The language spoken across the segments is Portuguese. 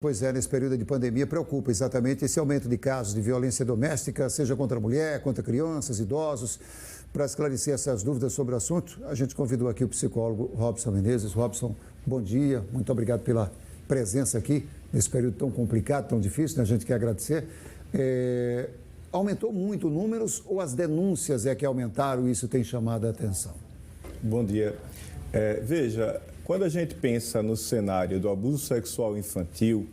Pois é, nesse período de pandemia preocupa exatamente esse aumento de casos de violência doméstica, seja contra a mulher, contra crianças, idosos. Para esclarecer essas dúvidas sobre o assunto, a gente convidou aqui o psicólogo Robson Menezes. Robson, bom dia, muito obrigado pela presença aqui nesse período tão complicado, tão difícil, né? A gente quer agradecer. Aumentou muito números ou as denúncias é que aumentaram e isso tem chamado a atenção? Bom dia. Veja, quando a gente pensa no cenário do abuso sexual infantil,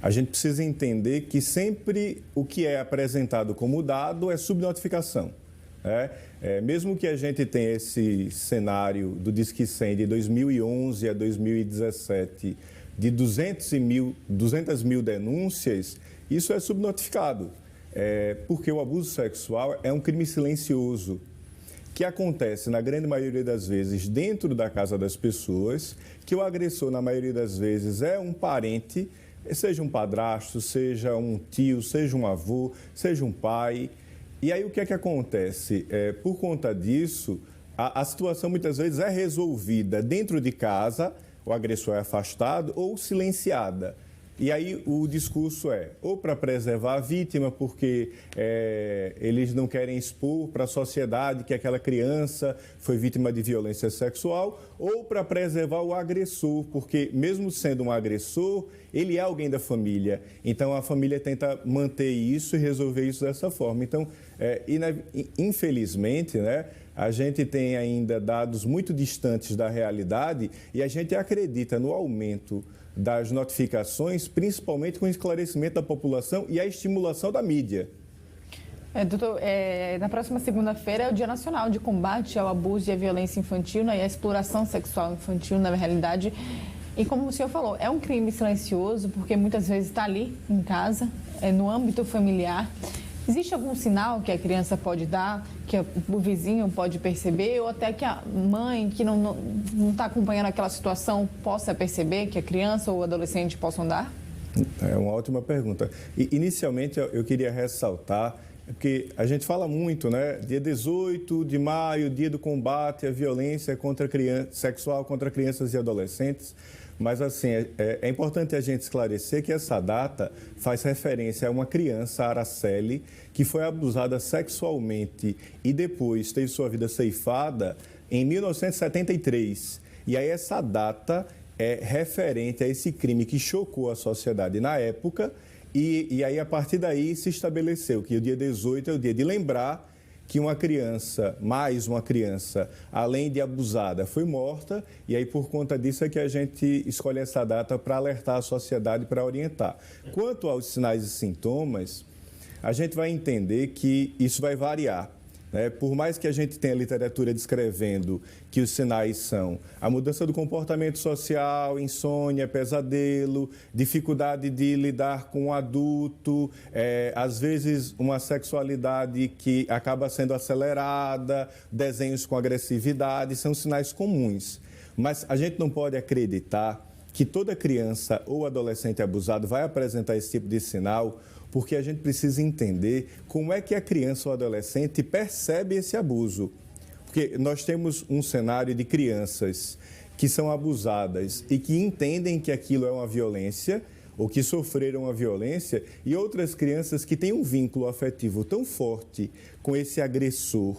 a gente precisa entender que sempre o que é apresentado como dado é subnotificação. Mesmo que a gente tenha esse cenário do Disque 100 de 2011 a 2017 de 200 mil denúncias, isso é subnotificado. Porque o abuso sexual é um crime silencioso, que acontece, na grande maioria das vezes, dentro da casa das pessoas, que o agressor, na maioria das vezes, é um parente, seja um padrasto, seja um tio, seja um avô, seja um pai. E aí o que é que acontece? Por conta disso, a situação muitas vezes é resolvida dentro de casa, o agressor é afastado ou silenciada. E aí o discurso é ou para preservar a vítima, porque eles não querem expor para a sociedade que aquela criança foi vítima de violência sexual, ou para preservar o agressor, porque mesmo sendo um agressor, ele é alguém da família. Então a família tenta manter isso e resolver isso dessa forma. Então, infelizmente, né, a gente tem ainda dados muito distantes da realidade e a gente acredita no aumento das notificações, principalmente com o esclarecimento da população e a estimulação da mídia. Doutor, na próxima segunda-feira é o Dia Nacional de Combate ao Abuso e à Violência Infantil, né, e à Exploração Sexual Infantil, na realidade. E como o senhor falou, é um crime silencioso, porque muitas vezes está ali em casa, no âmbito familiar. Existe algum sinal que a criança pode dar, que o vizinho pode perceber, ou até que a mãe, que não está acompanhando aquela situação, possa perceber que a criança ou o adolescente possam dar? É uma ótima pergunta. Inicialmente, eu queria ressaltar, porque a gente fala muito, né? Dia 18 de maio, dia do combate à violência sexual contra crianças e adolescentes. Mas, assim, é importante a gente esclarecer que essa data faz referência a uma criança, a Araceli, que foi abusada sexualmente e depois teve sua vida ceifada em 1973. E aí essa data é referente a esse crime que chocou a sociedade na época e aí a partir daí se estabeleceu que o dia 18 é o dia de lembrar que uma criança, mais uma criança, além de abusada, foi morta, e aí por conta disso é que a gente escolhe essa data para alertar a sociedade, para orientar. Quanto aos sinais e sintomas, a gente vai entender que isso vai variar. Por mais que a gente tenha literatura descrevendo que os sinais são a mudança do comportamento social, insônia, pesadelo, dificuldade de lidar com o adulto, às vezes uma sexualidade que acaba sendo acelerada, desenhos com agressividade, são sinais comuns. Mas a gente não pode acreditar que toda criança ou adolescente abusado vai apresentar esse tipo de sinal, porque a gente precisa entender como é que a criança ou adolescente percebe esse abuso. Porque nós temos um cenário de crianças que são abusadas e que entendem que aquilo é uma violência ou que sofreram uma violência, e outras crianças que têm um vínculo afetivo tão forte com esse agressor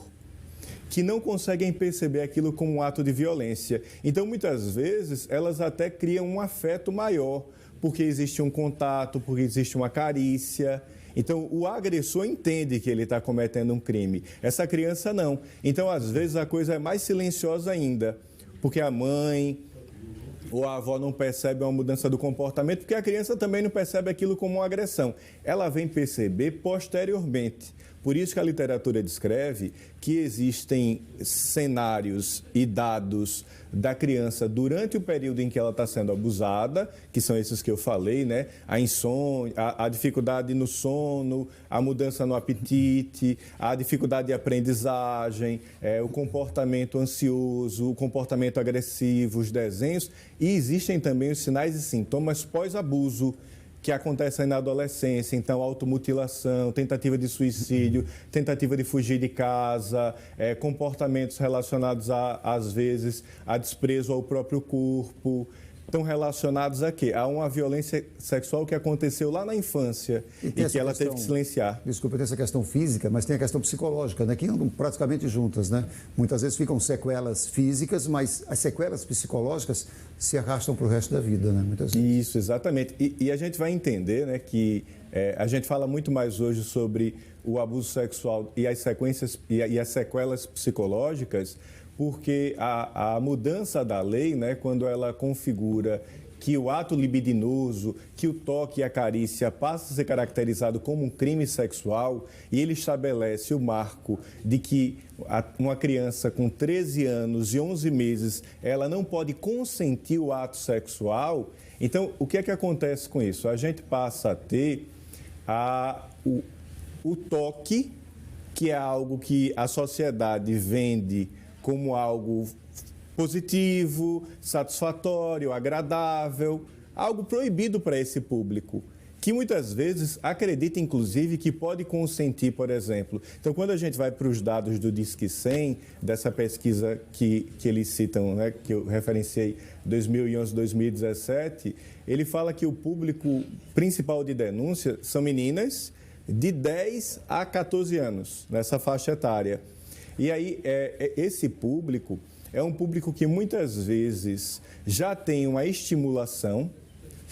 que não conseguem perceber aquilo como um ato de violência. Então, muitas vezes, elas até criam um afeto maior, porque existe um contato, porque existe uma carícia. Então, o agressor entende que ele está cometendo um crime. Essa criança não. Então, às vezes, a coisa é mais silenciosa ainda, porque a mãe ou a avó não percebe uma mudança do comportamento, porque a criança também não percebe aquilo como uma agressão. Ela vem perceber posteriormente. Por isso que a literatura descreve que existem cenários e dados da criança durante o período em que ela está sendo abusada, que são esses que eu falei, né? A insônia, a dificuldade no sono, a mudança no apetite, a dificuldade de aprendizagem, o comportamento ansioso, o comportamento agressivo, os desenhos. E existem também os sinais e sintomas pós-abuso, que acontecem na adolescência, então automutilação, tentativa de suicídio, tentativa de fugir de casa, comportamentos relacionados às vezes a desprezo ao próprio corpo. estão relacionados a quê? A uma violência sexual que aconteceu lá na infância e que ela teve que silenciar. Desculpa, tem essa questão física, mas tem a questão psicológica, né? Que andam praticamente juntas, né? Muitas vezes ficam sequelas físicas, mas as sequelas psicológicas se arrastam para o resto da vida, né? Muitas vezes. Isso, exatamente. E a gente vai entender, né, que a gente fala muito mais hoje sobre o abuso sexual e as sequelas psicológicas, porque a mudança da lei, né, quando ela configura que o ato libidinoso, que o toque e a carícia passa a ser caracterizado como um crime sexual, e ele estabelece o marco de que uma criança com 13 anos e 11 meses, ela não pode consentir o ato sexual. Então, o que é que acontece com isso? A gente passa a ter o toque, que é algo que a sociedade vende como algo positivo, satisfatório, agradável, algo proibido para esse público, que muitas vezes acredita, inclusive, que pode consentir, por exemplo. Então, quando a gente vai para os dados do Disque 100, dessa pesquisa que eles citam, né, que eu referenciei, 2011-2017, ele fala que o público principal de denúncia são meninas de 10 a 14 anos, nessa faixa etária. E aí, esse público é um público que muitas vezes já tem uma estimulação,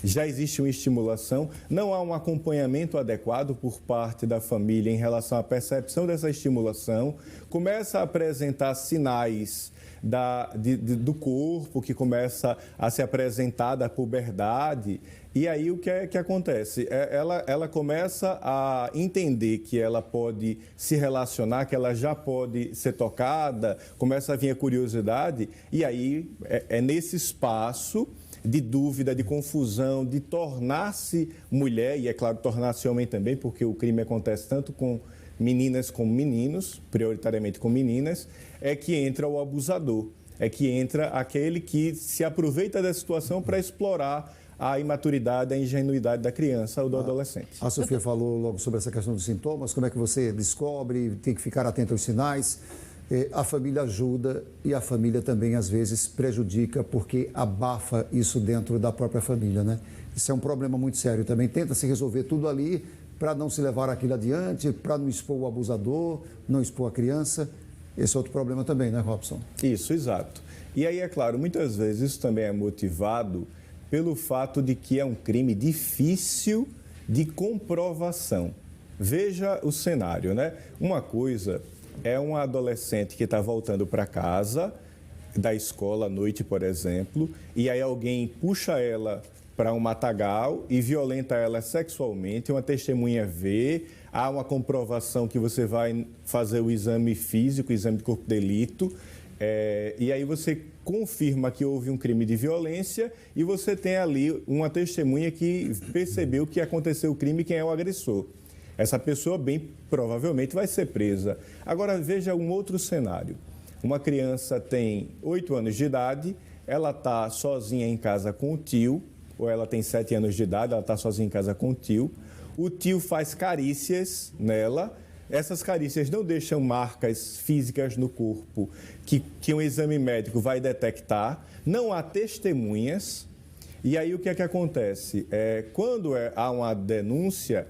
já existe uma estimulação, não há um acompanhamento adequado por parte da família em relação à percepção dessa estimulação, começa a apresentar sinais do corpo, que começa a se apresentar da puberdade. E aí o que é que acontece? Ela começa a entender que ela pode se relacionar, que ela já pode ser tocada, começa a vir a curiosidade, e aí é nesse espaço de dúvida, de confusão, de tornar-se mulher, e é claro, tornar-se homem também, porque o crime acontece tanto com meninas como meninos, prioritariamente com meninas, é que entra o abusador, é que entra aquele que se aproveita da situação para explorar a imaturidade, a ingenuidade da criança ou do adolescente. A Sofia falou logo sobre essa questão dos sintomas, como é que você descobre, tem que ficar atento aos sinais. A família ajuda e a família também, às vezes, prejudica porque abafa isso dentro da própria família, né? Isso é um problema muito sério também. Tenta-se resolver tudo ali para não se levar aquilo adiante, para não expor o abusador, não expor a criança. Esse é outro problema também, né, Robson? Isso, exato. E aí, é claro, muitas vezes isso também é motivado pelo fato de que é um crime difícil de comprovação. Veja o cenário, né? Uma coisa é um adolescente que está voltando para casa da escola à noite, por exemplo, e aí alguém puxa ela para um matagal e violenta ela sexualmente, uma testemunha vê, há uma comprovação que você vai fazer o exame físico, o exame de corpo de delito, e aí você confirma que houve um crime de violência e você tem ali uma testemunha que percebeu que aconteceu o crime e quem é o agressor. Essa pessoa, bem provavelmente, vai ser presa. Agora, veja um outro cenário. Uma criança tem 8 anos de idade, ela está sozinha em casa com o tio, ou ela tem 7 anos de idade, ela está sozinha em casa com o tio faz carícias nela, essas carícias não deixam marcas físicas no corpo que um exame médico vai detectar, não há testemunhas, e aí o que é que acontece? Quando há uma denúncia,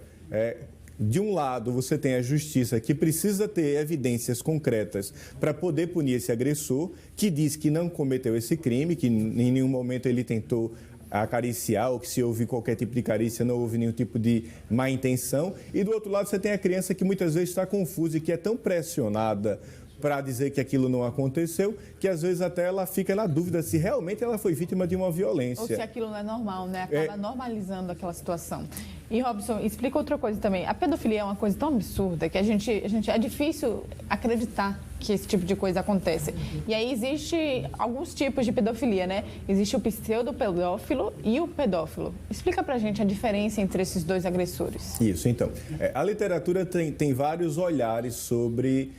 de um lado você tem a justiça que precisa ter evidências concretas para poder punir esse agressor, que diz que não cometeu esse crime, que em nenhum momento ele tentou acariciar, ou que se houve qualquer tipo de carícia, não houve nenhum tipo de má intenção. E do outro lado você tem a criança que muitas vezes está confusa e que é tão pressionada para dizer que aquilo não aconteceu, que às vezes até ela fica na dúvida se realmente ela foi vítima de uma violência. Ou se aquilo não é normal, né? Acaba normalizando aquela situação. E, Robson, explica outra coisa também. A pedofilia é uma coisa tão absurda que a gente é difícil acreditar que esse tipo de coisa acontece. E aí existe alguns tipos de pedofilia, né? Existe o pseudopedófilo e o pedófilo. Explica pra gente a diferença entre esses dois agressores. Isso, então. A literatura tem vários olhares sobre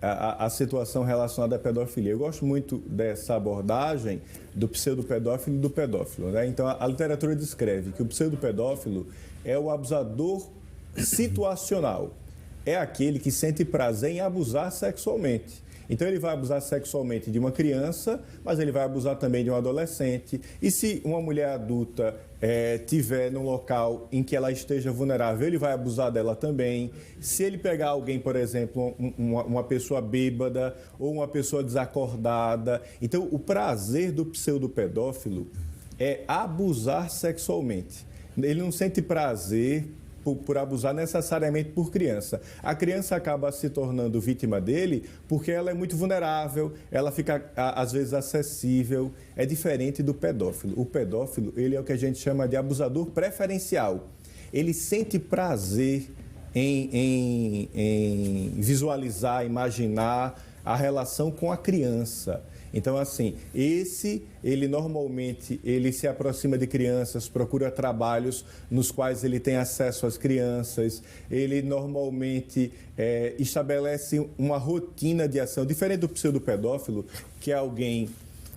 a situação relacionada à pedofilia. Eu gosto muito dessa abordagem do pseudopedófilo e do pedófilo, né? Então, a literatura descreve que o pseudopedófilo é o abusador situacional. É aquele que sente prazer em abusar sexualmente. Então, ele vai abusar sexualmente de uma criança, mas ele vai abusar também de um adolescente. E se uma mulher adulta tiver num local em que ela esteja vulnerável, ele vai abusar dela também. Se ele pegar alguém, por exemplo, uma pessoa bêbada ou uma pessoa desacordada. Então, o prazer do pseudopedófilo é abusar sexualmente. Ele não sente prazer por abusar necessariamente por criança. A criança acaba se tornando vítima dele porque ela é muito vulnerável, ela fica, às vezes, acessível. É diferente do pedófilo. O pedófilo, ele é o que a gente chama de abusador preferencial. Ele sente prazer em visualizar, imaginar a relação com a criança. Então, assim, ele normalmente, ele se aproxima de crianças, procura trabalhos nos quais ele tem acesso às crianças, ele normalmente estabelece uma rotina de ação, diferente do pseudopedófilo, que é alguém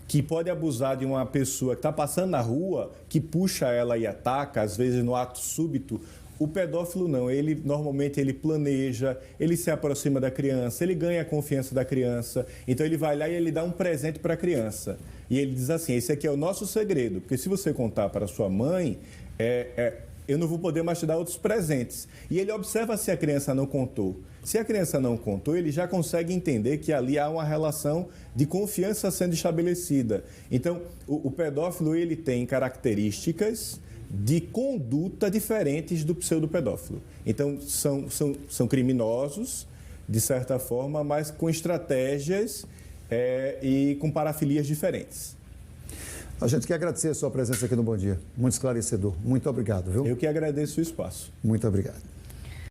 que pode abusar de uma pessoa que está passando na rua, que puxa ela e ataca, às vezes no ato súbito. O pedófilo não, ele normalmente ele planeja, ele se aproxima da criança, ele ganha a confiança da criança, então ele vai lá e ele dá um presente para a criança. E ele diz assim, esse aqui é o nosso segredo, porque se você contar para sua mãe, eu não vou poder mais te dar outros presentes. E ele observa se a criança não contou. Se a criança não contou, ele já consegue entender que ali há uma relação de confiança sendo estabelecida. Então, o pedófilo ele tem características de conduta diferentes do pseudopedófilo. Então, são criminosos, de certa forma, mas com estratégias e com parafilias diferentes. A gente quer agradecer a sua presença aqui no Bom Dia. Muito esclarecedor. Muito obrigado, viu? Eu que agradeço o espaço. Muito obrigado.